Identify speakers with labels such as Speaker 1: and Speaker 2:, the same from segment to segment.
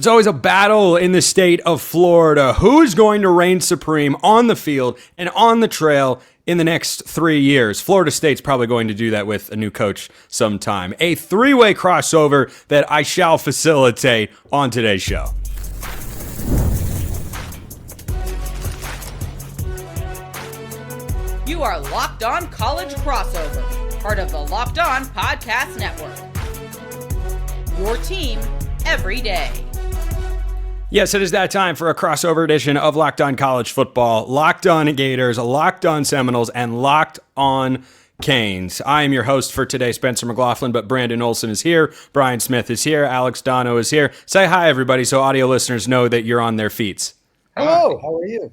Speaker 1: It's always a battle in the state of Florida. Who's going to reign supreme on the field and on the trail in the next 3 years? Florida State's probably going to do that with a new coach sometime. A three-way crossover that I shall facilitate on today's show.
Speaker 2: You are Locked On College Crossover, part of the Locked On Podcast Network. Your team every day.
Speaker 1: Yes, it is that time for a crossover edition of Locked On College Football, Locked On Gators, Locked On Seminoles, and Locked On Canes. I am your host for today, Spencer McLaughlin, but Brandon Olsen is here, Brian Smith is here, Alex Donno is here. Say hi, everybody, so audio listeners know that you're on their feet.
Speaker 3: Hello, how are you?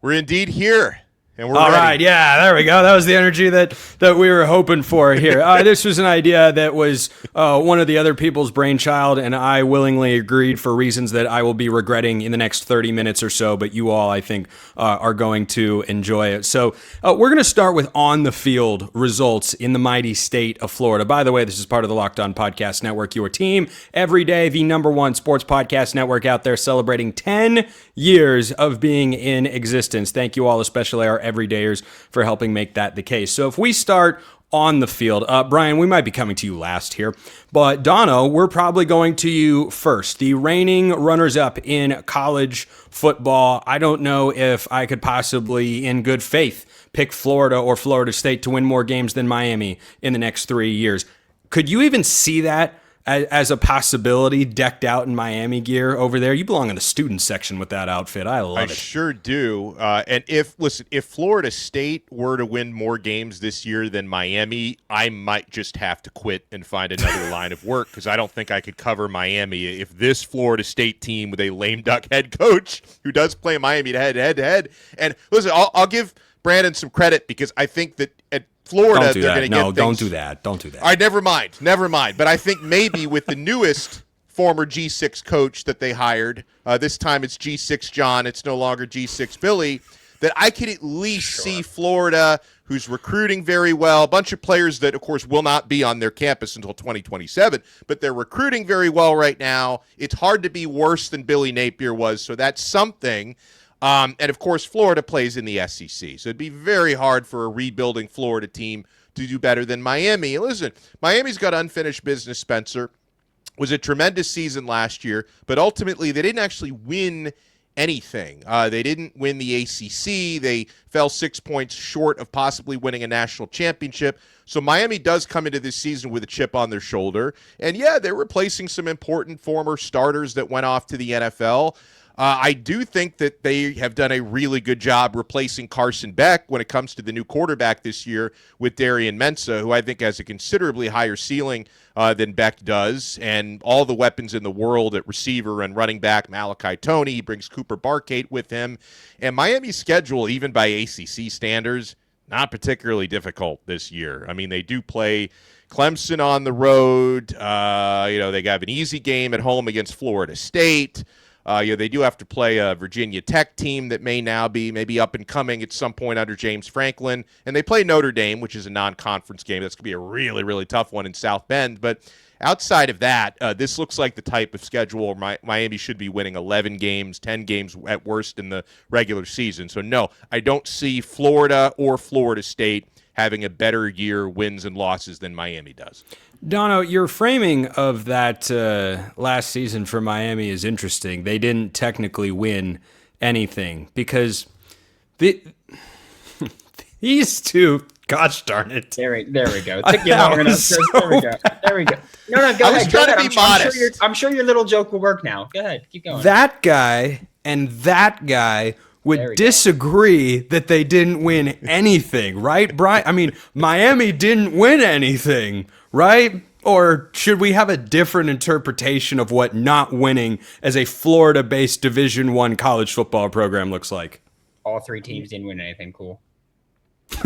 Speaker 4: We're indeed here. And we're
Speaker 1: all
Speaker 4: ready.
Speaker 1: Right, yeah, there we go. That was the energy that we were hoping for here. This was an idea that was one of the other people's brainchild, and I willingly agreed for reasons that I will be regretting in the next 30 minutes or so, but you all, I think, are going to enjoy it. So we're going to start with on-the-field results in the mighty state of Florida. By the way, this is part of the Locked On Podcast Network, your team every day, the #1 sports podcast network out there, celebrating 10 years of being in existence. Thank you all, especially our everydayers, for helping make that the case. So if we start on the field, Brian, we might be coming to you last here, but Donno, we're probably going to you first. The reigning runners-up in college football. I don't know if I could possibly, in good faith, pick Florida or Florida State to win more games than Miami in the next 3 years. Could you even see that as a possibility, decked out in Miami gear over there? You belong in the student section with that outfit. I love it.
Speaker 4: I sure do. And if Florida State were to win more games this year than Miami, I might just have to quit and find another line of work, because I don't think I could cover Miami if this Florida State team with a lame duck head coach who does play Miami head to head. And listen, I'll give Brandon some credit, because I think that at Florida, they're going to get things.
Speaker 1: Don't do that. Don't do that.
Speaker 4: All right, never mind. But I think maybe with the newest former G6 coach that they hired, this time it's G6 John, it's no longer G6 Billy, that I could at least see Florida, who's recruiting very well, a bunch of players that, of course, will not be on their campus until 2027, but they're recruiting very well right now. It's hard to be worse than Billy Napier was, so that's something. And, of course, Florida plays in the SEC, so it'd be very hard for a rebuilding Florida team to do better than Miami. And listen, Miami's got unfinished business, Spencer. It was a tremendous season last year, but ultimately they didn't actually win anything. They didn't win the ACC. They fell 6 points short of possibly winning a national championship. So Miami does come into this season with a chip on their shoulder. And, yeah, they're replacing some important former starters that went off to the NFL. I do think that they have done a really good job replacing Carson Beck when it comes to the new quarterback this year with Darian Mensah, who I think has a considerably higher ceiling than Beck does, and all the weapons in the world at receiver and running back. Malachi Toney, he brings Cooper Barkate with him. And Miami's schedule, even by ACC standards, not particularly difficult this year. I mean, they do play Clemson on the road. They have an easy game at home against Florida State. They do have to play a Virginia Tech team that may now be maybe up and coming at some point under James Franklin. And they play Notre Dame, which is a non-conference game. That's going to be a really, really tough one in South Bend. But outside of that, this looks like the type of schedule Miami should be winning 11 games, 10 games at worst in the regular season. So, no, I don't see Florida or Florida State having a better year, wins and losses, than Miami does.
Speaker 1: Donno, your framing of that last season for Miami is interesting. They didn't technically win anything because these two, gosh darn it.
Speaker 3: There we go. It took you long enough. There we go. No, go ahead.
Speaker 4: Trying to be modest.
Speaker 3: I'm sure your little joke will work now. Go ahead. Keep going.
Speaker 1: That guy and that guy would disagree that they didn't win anything, right, Brian? I mean, Miami didn't win anything, right? Or should we have a different interpretation of what not winning as a Florida-based Division I college football program looks like?
Speaker 3: All three teams didn't win anything cool.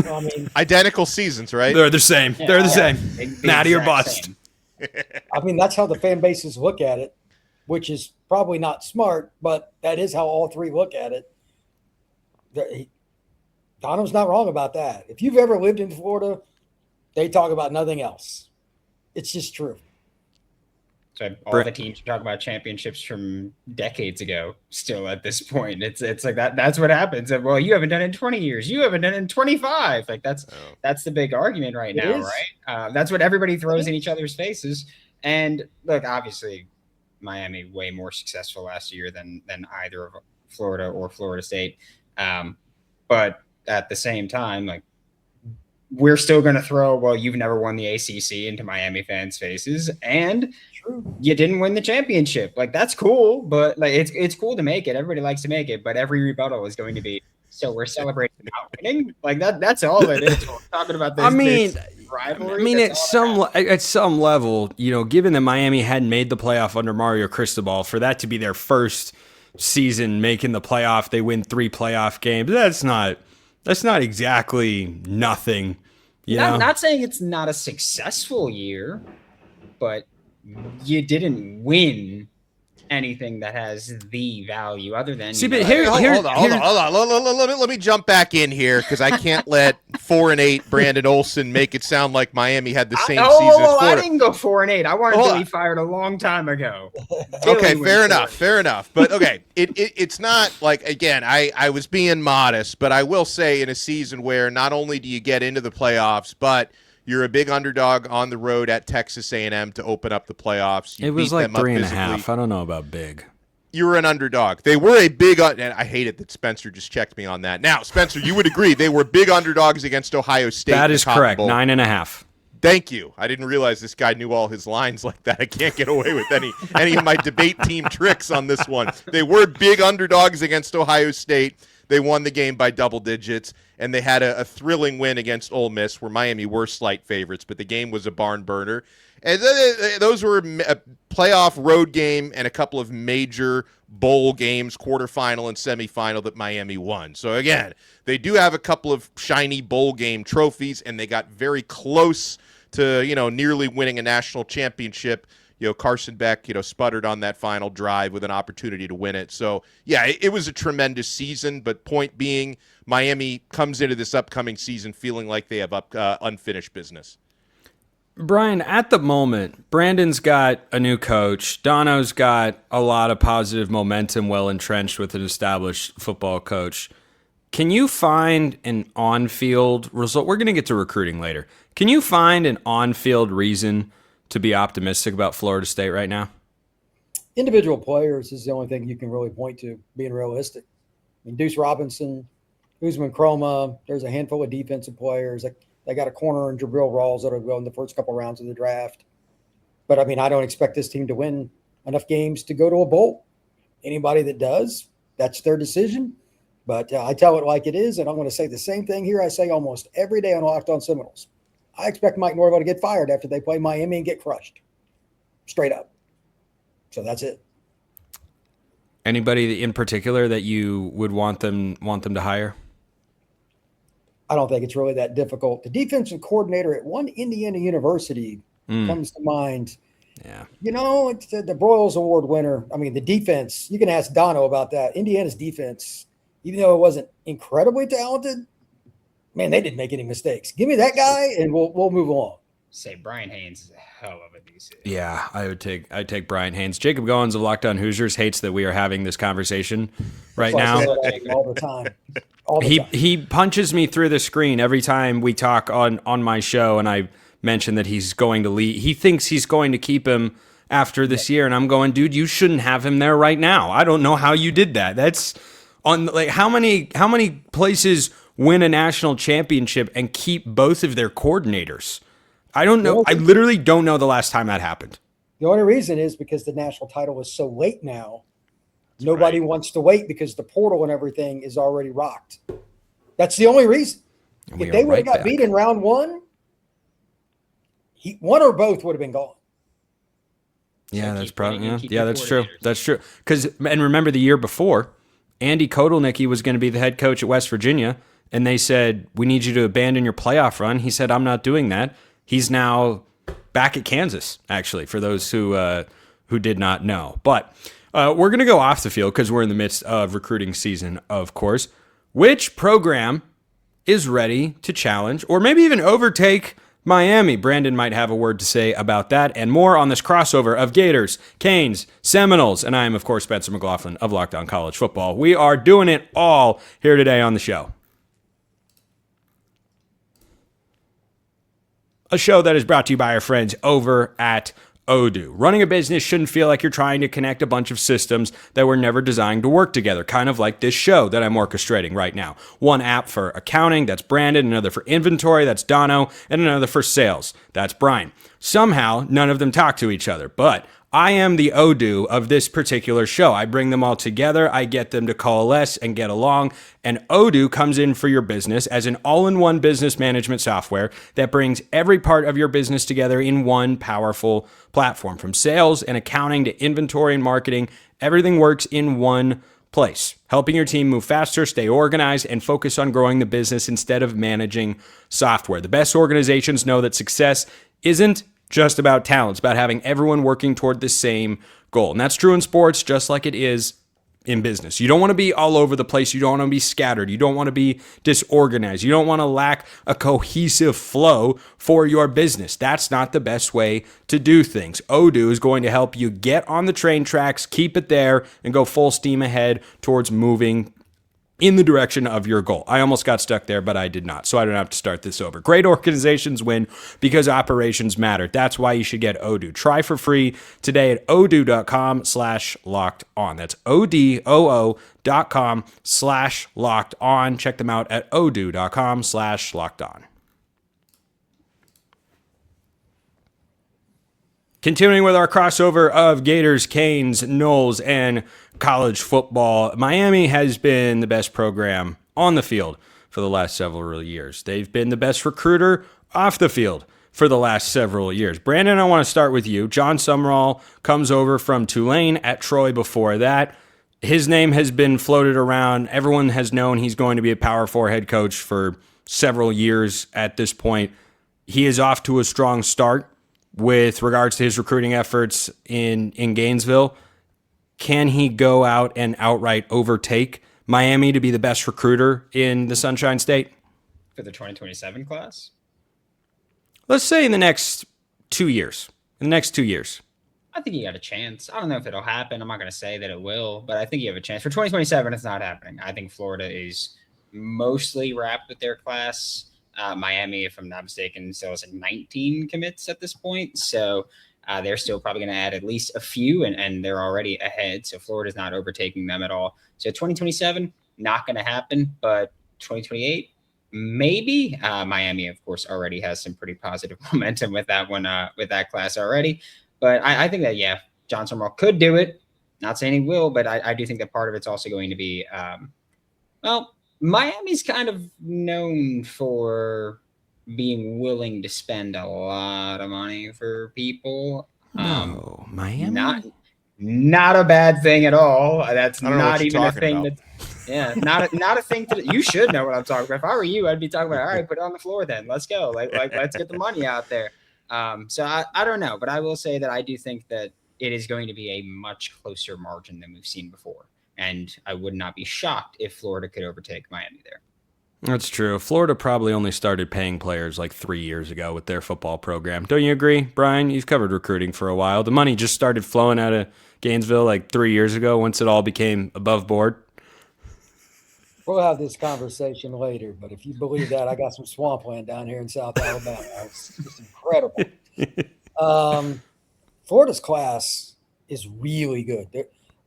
Speaker 4: I mean, identical seasons, right?
Speaker 1: They're the same. Yeah, they're the same. Natty or bust.
Speaker 5: I mean, that's how the fan bases look at it, which is probably not smart, but that is how all three look at it. Donno's not wrong about that. If you've ever lived in Florida, they talk about nothing else. It's just true.
Speaker 3: So all the teams talk about championships from decades ago still at this point. It's like that's what happens. Well, you haven't done it in 20 years. You haven't done it in 25. Like that's the big argument right now, right? That's what everybody throws in each other's faces. And look, obviously, Miami way more successful last year than either of Florida or Florida State. But at the same time, like, we're still going to throw, well, you've never won the ACC into Miami fans' faces, and you didn't win the championship. Like, that's cool, but like it's cool to make it. Everybody likes to make it, but every rebuttal is going to be, so we're celebrating not winning. Like that's all it is. We're talking about this. Rivalry.
Speaker 1: At some level, given that Miami hadn't made the playoff under Mario Cristobal, for that to be their first season making the playoff, they win 3 playoff games. That's not exactly nothing.
Speaker 3: Not saying it's not a successful year, but you didn't win anything that has the value other than.
Speaker 4: See, but hold on. Let me jump back in here because I can't let 4-8 Brandon Olsen make it sound like Miami had the same season as Florida.
Speaker 3: I didn't go 4-8. I wanted Billy fired a long time ago.
Speaker 4: Okay, fair enough. But okay, it's not like, again, I was being modest, but I will say in a season where not only do you get into the playoffs, but you're a big underdog on the road at Texas A&M to open up the playoffs.
Speaker 1: It was like 3.5. I don't know about big.
Speaker 4: You were an underdog. They were a big, and I hate it that Spencer just checked me on that. Now, Spencer, you would agree they were big underdogs against Ohio State.
Speaker 1: That is correct. 9.5.
Speaker 4: Thank you. I didn't realize this guy knew all his lines like that. I can't get away with any of my debate team tricks on this one. They were big underdogs against Ohio State. They won the game by double digits, and they had a thrilling win against Ole Miss, where Miami were slight favorites, but the game was a barn burner. And those were a playoff road game and a couple of major bowl games, quarterfinal and semifinal, that Miami won. So, again, they do have a couple of shiny bowl game trophies, and they got very close to, nearly winning a national championship. Carson Beck, sputtered on that final drive with an opportunity to win it. So, yeah, it was a tremendous season. But point being, Miami comes into this upcoming season feeling like they have unfinished business.
Speaker 1: Brian, at the moment, Brandon's got a new coach. Donno's got a lot of positive momentum, well entrenched with an established football coach. Can you find an on-field result? We're going to get to recruiting later. Can you find an on-field reason to be optimistic about Florida State right now?
Speaker 5: Individual players is the only thing you can really point to, being realistic. I mean, Deuce Robinson, Usman Chroma, there's a handful of defensive players. They got a corner in Jabril Rawls that'll go in the first couple rounds of the draft. But, I mean, I don't expect this team to win enough games to go to a bowl. Anybody that does, that's their decision. But I tell it like it is, and I'm going to say the same thing here I say almost every day on Locked On Seminoles. I expect Mike Norvell to get fired after they play Miami and get crushed. Straight up. So that's it.
Speaker 1: Anybody in particular that you would want them to hire?
Speaker 5: I don't think it's really that difficult. The defensive coordinator at one Indiana university comes to mind.
Speaker 1: Yeah.
Speaker 5: It's the Broyles Award winner. I mean, the defense, you can ask Donno about that. Indiana's defense, even though it wasn't incredibly talented, man, they didn't make any mistakes. Give me that guy, and we'll move along.
Speaker 3: Say Brian Haynes is a hell of a DC.
Speaker 1: Yeah, I'd take Brian Haynes. Jacob Goins of Locked On Hoosiers hates that we are having this conversation right now.
Speaker 5: All the time.
Speaker 1: He punches me through the screen every time we talk on my show, and I mention that he's going to leave. He thinks he's going to keep him after this year, and I'm going, dude, you shouldn't have him there right now. I don't know how you did that. That's on how many places win a national championship and keep both of their coordinators? I don't know. I literally don't know the last time that happened.
Speaker 5: The only reason is because the national title is so late now. Nobody wants to wait because the portal and everything is already rocked. That's the only reason. If they would have got beat in round one, one or both would have been gone.
Speaker 1: Yeah, that's probably that's true. That's true. And remember the year before, Andy Kotelnicki was going to be the head coach at West Virginia, and they said, we need you to abandon your playoff run. He said, I'm not doing that. He's now back at Kansas, actually, for those who did not know. But we're going to go off the field because we're in the midst of recruiting season, of course. Which program is ready to challenge or maybe even overtake Miami. Brandon might have a word to say about that and more on this crossover of Gators, Canes, Seminoles, and I am, of course, Spencer McLaughlin of Locked On College Football. We are doing it all here today on the show. A show that is brought to you by our friends over at Odoo. Running a business shouldn't feel like you're trying to connect a bunch of systems that were never designed to work together, kind of like this show that I'm orchestrating right now. One app for accounting, that's Brandon, another for inventory, that's Donno, and another for sales, that's Brian. Somehow, none of them talk to each other, but I am the Odoo of this particular show. I bring them all together, I get them to coalesce and get along, and Odoo comes in for your business as an all-in-one business management software that brings every part of your business together in one powerful platform. From sales and accounting to inventory and marketing, everything works in one place, helping your team move faster, stay organized, and focus on growing the business instead of managing software. The best organizations know that success isn't just about talent. It's about having everyone working toward the same goal. And that's true in sports just like it is in business. You don't want to be all over the place. You don't want to be scattered. You don't want to be disorganized. You don't want to lack a cohesive flow for your business. That's not the best way to do things. Odoo is going to help you get on the train tracks, keep it there, and go full steam ahead towards moving in the direction of your goal. I almost got stuck there, but I did not, so I don't have to start this over. Great organizations win because operations matter. That's why you should get Odoo. Try for free today at odoo.com/lockedon. That's odoo.com/lockedon. Check them out at odoo.com/lockedon. Continuing with our crossover of Gators, Canes, Noles, and college football, Miami has been the best program on the field for the last several years. They've been the best recruiter off the field for the last several years. Brandon, I want to start with you. Jon Sumrall comes over from Tulane, at Troy before that. His name has been floated around. Everyone has known he's going to be a Power 4 head coach for several years at this point. He is off to a strong start with regards to his recruiting efforts in Gainesville. Can he go out and outright overtake Miami to be the best recruiter in the Sunshine State?
Speaker 3: For the 2027 class?
Speaker 1: Let's say in the next 2 years. In the next 2 years.
Speaker 3: I think you got a chance. I don't know if it'll happen. I'm not going to say that it will, but I think you have a chance. For 2027, it's not happening. I think Florida is mostly wrapped with their class. Miami, if I'm not mistaken, still has 19 commits at this point. So they're still probably going to add at least a few, and they're already ahead. So Florida's not overtaking them at all. So 2027, not going to happen, but 2028, maybe. Miami, of course, already has some pretty positive momentum with that one, with that class already. But I think that, yeah, Jon Sumrall could do it. Not saying he will, but I do think that part of it's also going to be, Miami's kind of known for being willing to spend a lot of money for people.
Speaker 1: No, Miami?
Speaker 3: Not a bad thing at all. That's not even a thing
Speaker 4: about.
Speaker 3: not a thing to, you should know what I'm talking about. If I were you, I'd be talking about, all right, put it on the floor then. Let's go. Like let's get the money out there. So I don't know, but I will say that I do think that it is going to be a much closer margin than we've seen before. And I would not be shocked if Florida could overtake Miami there.
Speaker 1: That's true. Florida probably only started paying players like 3 years ago with their football program. Don't you agree, Brian? You've covered recruiting for a while. The money just started flowing out of Gainesville like 3 years ago once it all became above board.
Speaker 5: We'll have this conversation later, but if you believe that, I got some swampland down here in South Alabama. It's just incredible. Florida's class is really good.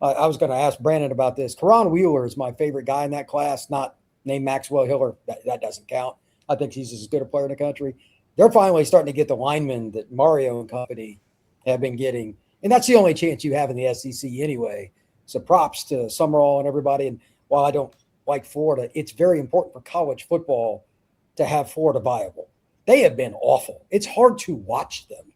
Speaker 5: I was going to ask Brandon about this. Karan Wheeler is my favorite guy in that class, not named Maxwell Hiller. That doesn't count. I think he's as good a player in the country. They're finally starting to get the linemen that Mario and company have been getting. And that's the only chance you have in the SEC anyway. So props to Sumrall and everybody. And while I don't like Florida, it's very important for college football to have Florida viable. They have been awful. It's hard to watch them.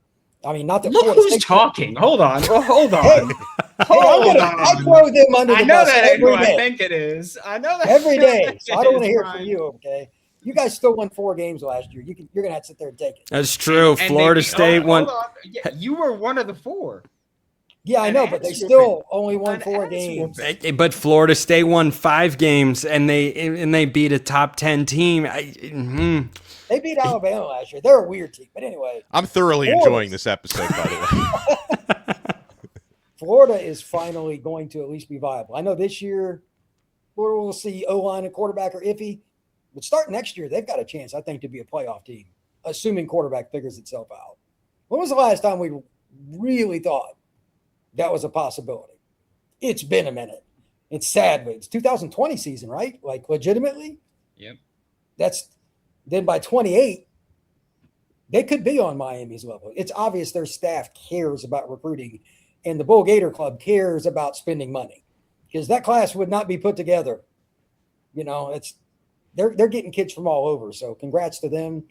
Speaker 5: I mean, not that
Speaker 3: Look
Speaker 5: Florida
Speaker 3: who's
Speaker 5: State
Speaker 3: talking. Hold on. Well, hold on.
Speaker 5: Hey, I throw them under the
Speaker 3: I know
Speaker 5: bus
Speaker 3: that ain't
Speaker 5: every
Speaker 3: who I
Speaker 5: day.
Speaker 3: think it is. I know that
Speaker 5: Every day. So I don't want to hear it
Speaker 3: Brian.
Speaker 5: from you, okay? You guys still won 4 games last year. You're going to have to sit there and take it.
Speaker 1: That's true.
Speaker 3: And
Speaker 1: Florida State won.
Speaker 3: Hold on. Yeah, you were one of the 4.
Speaker 5: Yeah, I
Speaker 3: An
Speaker 5: know, but they
Speaker 3: ass
Speaker 5: still only won
Speaker 3: An
Speaker 5: 4
Speaker 3: ass
Speaker 5: games.
Speaker 3: whooping.
Speaker 1: But Florida State won 5 games, and they beat a top 10 team.
Speaker 5: They beat Alabama last year. They're a weird team. But anyway.
Speaker 4: I'm thoroughly enjoying this episode, by the way.
Speaker 5: Florida is finally going to at least be viable. I know this year Florida will see O-line and quarterback are iffy, but starting next year, they've got a chance, I think, to be a playoff team, assuming quarterback figures itself out. When was the last time we really thought that was a possibility? It's been a minute. It's sad, but it's 2020 season, right? Like, legitimately?
Speaker 3: Yep.
Speaker 5: Then by 28, they could be on Miami's level. It's obvious their staff cares about recruiting, and the Bull Gator Club cares about spending money, because that class would not be put together. You know, they're getting kids from all over. So congrats to them.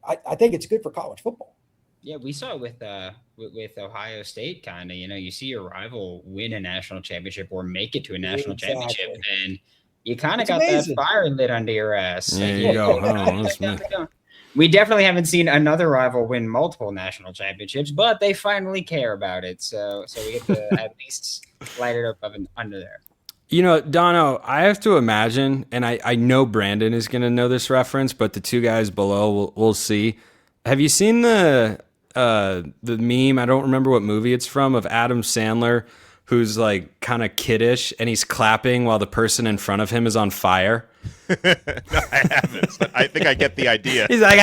Speaker 5: I think it's good for college football.
Speaker 3: Yeah, we saw it with Ohio State, kind of. You know, you see your rival win a national championship or make it to a national championship, and you kind of got
Speaker 5: amazing.
Speaker 3: that fire lit under your ass.
Speaker 1: There you go.
Speaker 3: We definitely haven't seen another rival win multiple national championships, but they finally care about it. So we get to at least light it up under there.
Speaker 1: You know, Donno, I have to imagine, and I know Brandon is going to know this reference, but the two guys below we'll see. Have you seen the meme? I don't remember what movie it's from, of Adam Sandler, who's like kind of kiddish and he's clapping while the person in front of him is on fire.
Speaker 4: No, I haven't. I think I get the idea.
Speaker 1: He's like,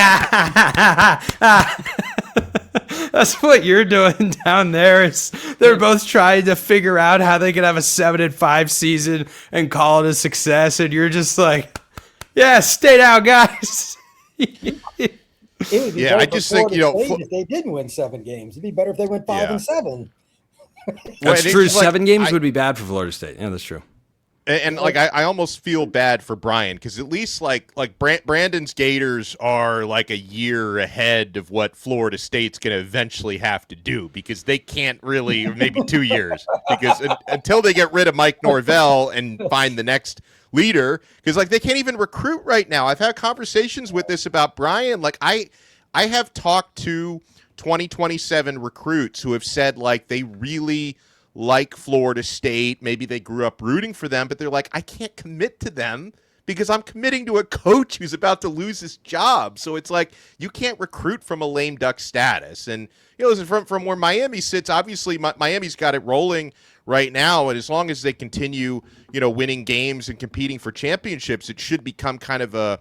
Speaker 1: That's what you're doing down there. They're both trying to figure out how they can have a 7-5 season and call it a success, and you're just like, yeah, stay down, guys.
Speaker 5: It would be
Speaker 4: I just think,
Speaker 5: if they didn't win 7 games, it'd be better if they went 5-7.
Speaker 1: That's true. 7 games would be bad for Florida State. Yeah, that's true.
Speaker 4: And like I almost feel bad for Brian, because at least like Brandon's Gators are like a year ahead of what Florida State's going to eventually have to do, because they can't really, or maybe 2 years, because until they get rid of Mike Norvell and find the next leader, because like they can't even recruit right now. I've had conversations with this about Brian. Like I have talked to 2027 recruits who have said like they really like Florida State. Maybe they grew up rooting for them, but they're like, I can't commit to them because I'm committing to a coach who's about to lose his job. So it's like, you can't recruit from a lame duck status. And, you know, listen, from where Miami sits, obviously Miami's got it rolling right now. And as long as they continue, you know, winning games and competing for championships, it should become kind of a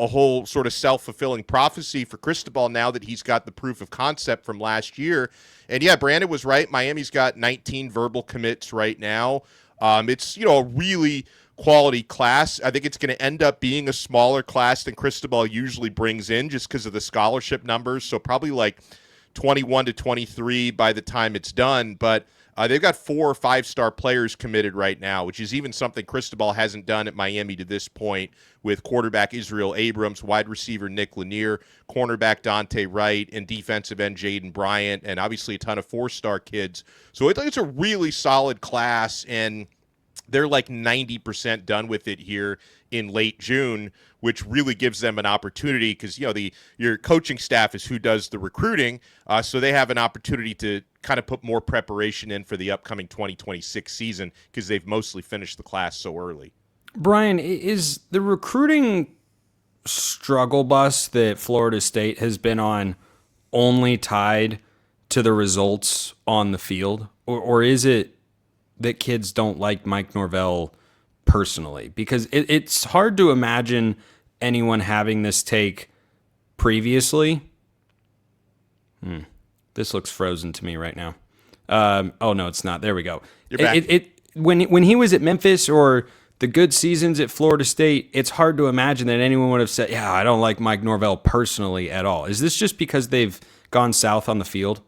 Speaker 4: whole sort of self-fulfilling prophecy for Cristobal now that he's got the proof of concept from last year. And yeah, Brandon was right. Miami's got 19 verbal commits right now. It's, you know, a really quality class. I think it's going to end up being a smaller class than Cristobal usually brings in, just because of the scholarship numbers. So probably like 21 to 23 by the time it's done. But they've got 4 or 5-star players committed right now, which is even something Cristobal hasn't done at Miami to this point, with quarterback Israel Abrams, wide receiver Nick Lanier, cornerback Dante Wright, and defensive end Jaden Bryant, and obviously a ton of 4-star kids. So it's a really solid class, and they're like 90% done with it here in late June, which really gives them an opportunity, because, you know, your coaching staff is who does the recruiting, so they have an opportunity to kind of put more preparation in for the upcoming 2026 season, because they've mostly finished the class so early.
Speaker 1: Brian, is the recruiting struggle bus that Florida State has been on only tied to the results on the field, or is it that kids don't like Mike Norvell personally? Because it's hard to imagine anyone having this take previously. This looks frozen to me right now. Oh no, it's not. There we go.
Speaker 4: You're back.
Speaker 1: When he was at Memphis or the good seasons at Florida State, it's hard to imagine that anyone would have said, yeah, I don't like Mike Norvell personally at all. Is this just because they've gone south on the field?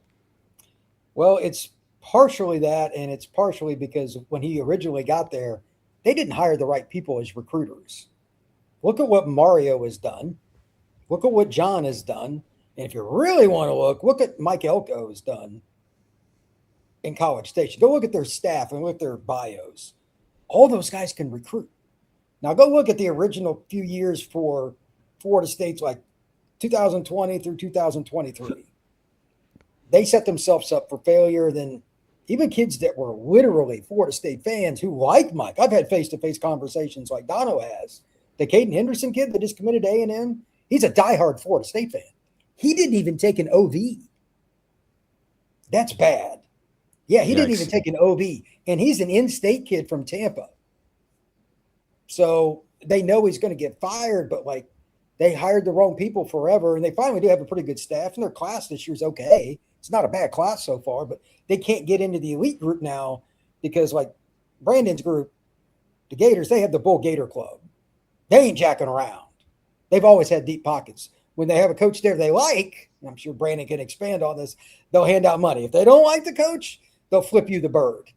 Speaker 5: Well, it's partially that, and it's partially because when he originally got there, they didn't hire the right people as recruiters. Look at what Mario has done. Look at what John has done. And if you really want to look at Mike Elko has done in College Station. Go look at their staff and look at their bios. All those guys can recruit. Now go look at the original few years for Florida State's, like 2020 through 2023. They set themselves up for failure. Then even kids that were literally Florida State fans who like Mike, I've had face-to-face conversations like Donno has. The Caden Henderson kid that just committed to A&M, He's a diehard Florida State fan. He didn't even take an OV. That's bad. Yeah, he didn't even take an OV. And he's an in-state kid from Tampa. So they know he's going to get fired, but like they hired the wrong people forever. And they finally do have a pretty good staff. And their class this year is okay. It's not a bad class so far, but they can't get into the elite group now because like Brandon's group, the Gators, they have the Bull Gator Club. They ain't jacking around. They've always had deep pockets. When they have a coach there they like, and I'm sure Brandon can expand on this, they'll hand out money. If they don't like the coach, they'll flip you the bird.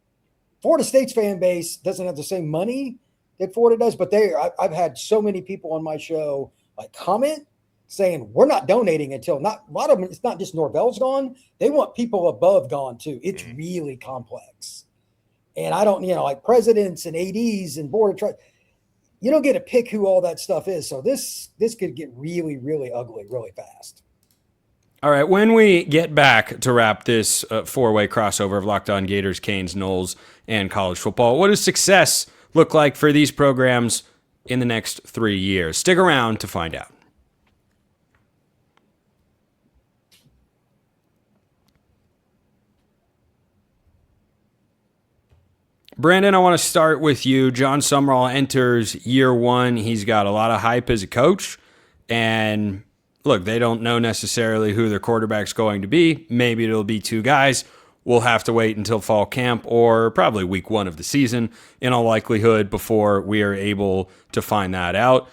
Speaker 5: Florida State's fan base doesn't have the same money that Florida does, but I've had so many people on my show like comment saying we're not donating until a lot of them. It's not just Norvell's gone; they want people above gone too. It's really complex, and I don't, like presidents and ads and board of trustees. You don't get to pick who all that stuff is. So this could get really, really ugly really fast.
Speaker 1: All right, when we get back to wrap this four-way crossover of Locked On Gators, Canes, Noles, and college football, what does success look like for these programs in the next 3 years? Stick around to find out. Brandon, I want to start with you. Jon Sumrall enters year one. He's got a lot of hype as a coach, and look, they don't know necessarily who their quarterback's going to be. Maybe it'll be two guys. We'll have to wait until fall camp or probably week one of the season in all likelihood before we are able to find that out.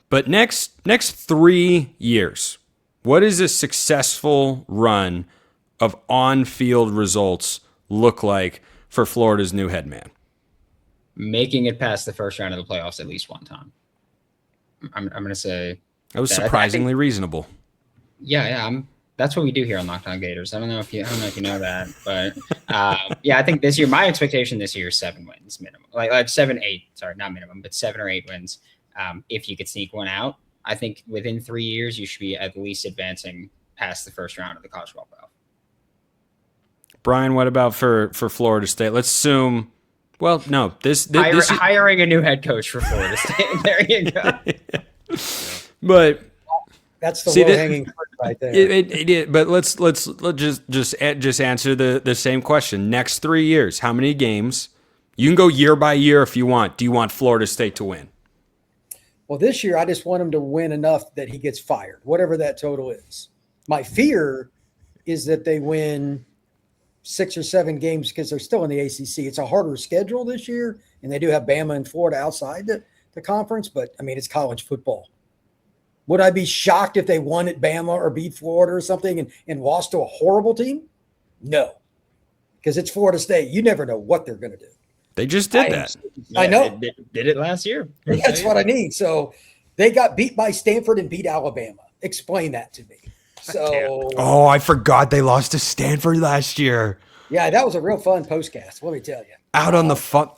Speaker 1: But next 3 years, what does a successful run of on-field results look like for Florida's new head man?
Speaker 3: Making it past the first round of the playoffs at least one time. I'm going to say
Speaker 1: that was surprisingly reasonable.
Speaker 3: Yeah. That's what we do here on Locked On Gators. I don't know if you know that, but I think this year, my expectation this year is 7 wins minimum, like 7, 8. Sorry, not minimum, but 7 or 8 wins. If you could sneak one out, I think within 3 years you should be at least advancing past the first round of the college football playoff.
Speaker 1: Brian, what about for Florida State? Let's assume. Well, no, this
Speaker 3: hiring a new head coach for Florida State. There you go.
Speaker 1: But
Speaker 5: that's the low-hanging fruit right there.
Speaker 1: But let's just answer the same question. Next 3 years, how many games? You can go year by year if you want. Do you want Florida State to win?
Speaker 5: Well, this year I just want him to win enough that he gets fired, whatever that total is. My fear is that they win 6 or 7 games because they're still in the ACC. It's a harder schedule this year, and they do have Bama and Florida outside the conference, but, I mean, it's college football. Would I be shocked if they won at Bama or beat Florida or something and lost to a horrible team? No, because it's Florida State. You never know what they're going to do.
Speaker 1: They just did that.
Speaker 5: I know.
Speaker 3: They did it last year.
Speaker 5: That's what I mean. So they got beat by Stanford and beat Alabama. Explain that to me. So,
Speaker 1: I forgot they lost to Stanford last year.
Speaker 5: Yeah, that was a real fun postcast. Let me tell you.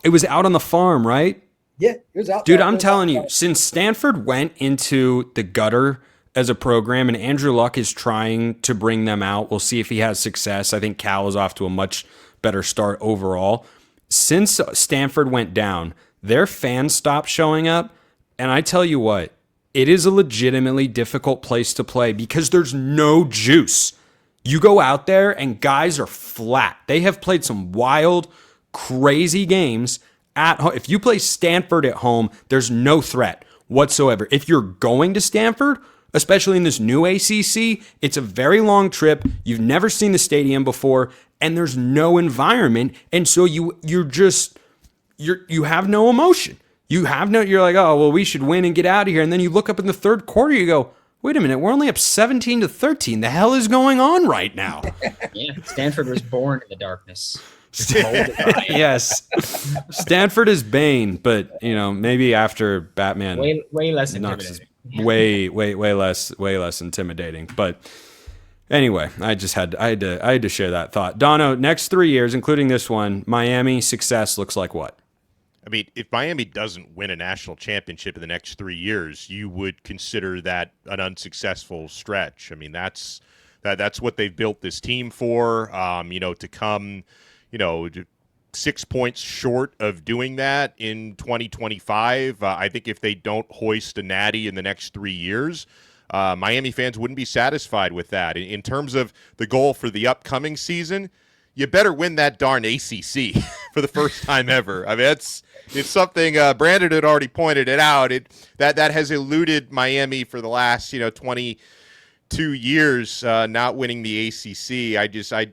Speaker 1: It was out on the farm, right?
Speaker 5: Yeah, it was out.
Speaker 1: Dude, I'm telling you, since Stanford went into the gutter as a program, and Andrew Luck is trying to bring them out. We'll see if he has success. I think Cal is off to a much better start overall. Since Stanford went down, their fans stopped showing up, and I tell you what. It is a legitimately difficult place to play because there's no juice. You go out there and guys are flat. They have played some wild, crazy games at home. If you play Stanford at home, there's no threat whatsoever. If you're going to Stanford, especially in this new ACC, it's a very long trip. You've never seen the stadium before, and there's no environment. And so you have no emotion. You're like, oh, well, we should win and get out of here. And then you look up in the third quarter, you go, wait a minute, we're only up 17-13. The hell is going on right now?
Speaker 3: Yeah, Stanford was born in the darkness.
Speaker 1: Yes. Stanford is Bane, but, maybe after Batman.
Speaker 3: Way less intimidating.
Speaker 1: Way less intimidating. But anyway, I had to share that thought. Donno, next 3 years, including this one, Miami success looks like what?
Speaker 4: I mean, if Miami doesn't win a national championship in the next 3 years, you would consider that an unsuccessful stretch. I mean, that's what they've built this team for. To come, 6 points short of doing that in 2025. I think if they don't hoist a natty in the next 3 years, Miami fans wouldn't be satisfied with that. In terms of the goal for the upcoming season, you better win that darn ACC for the first time ever. I mean, it's something Brandon had already pointed it out. That has eluded Miami for the last 22 years, not winning the ACC.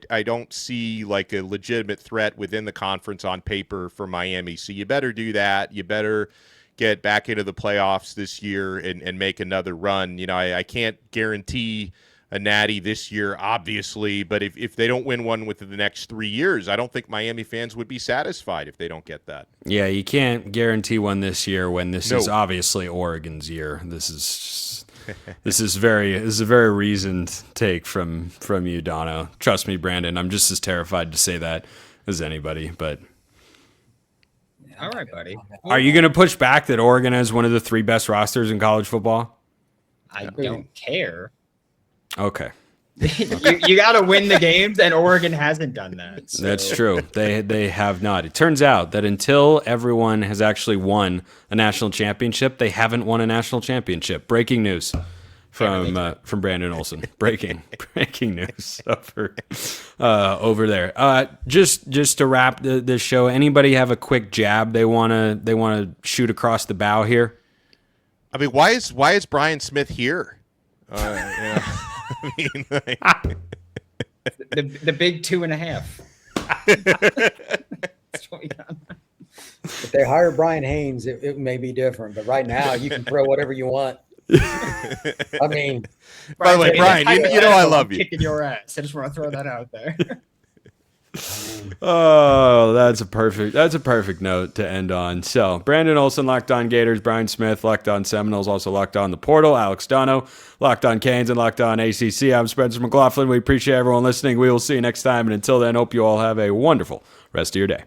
Speaker 4: I don't see like a legitimate threat within the conference on paper for Miami. So you better do that. You better get back into the playoffs this year and make another run. I can't guarantee a natty this year, obviously, but if they don't win one within the next 3 years, I don't think Miami fans would be satisfied if they don't get that.
Speaker 1: Yeah, you can't guarantee one this year when this is obviously Oregon's year. This is a very reasoned take from you, Donno. Trust me, Brandon, I'm just as terrified to say that as anybody, but
Speaker 3: all right, buddy.
Speaker 1: Are you going to push back that Oregon has one of the 3 best rosters in college football?
Speaker 3: I don't care.
Speaker 1: Okay.
Speaker 3: you got to win the games, and Oregon hasn't done that. So.
Speaker 1: That's true. They have not. It turns out that until everyone has actually won a national championship, they haven't won a national championship. Breaking news from Brandon Olsen. Breaking news over there. Just to wrap this show, anybody have a quick jab they want to shoot across the bow here?
Speaker 4: I mean, why is Brian Smith here? I mean,
Speaker 3: the big 2.5. That's what we got.
Speaker 5: If they hire Brian Haynes, it may be different. But right now, you can throw whatever you want. I mean,
Speaker 4: by the way, Brian, you know I love you.
Speaker 3: Kicking your ass. I just want to throw that out there.
Speaker 1: Oh, that's a perfect note to end on. So, Brandon Olsen, Locked On Gators, Brian Smith, Locked On Seminoles, also Locked On the Portal, Alex Donno, Locked On Canes, and Locked On ACC. I'm Spencer McLaughlin. We appreciate everyone listening. We will see you next time. And until then, hope you all have a wonderful rest of your day.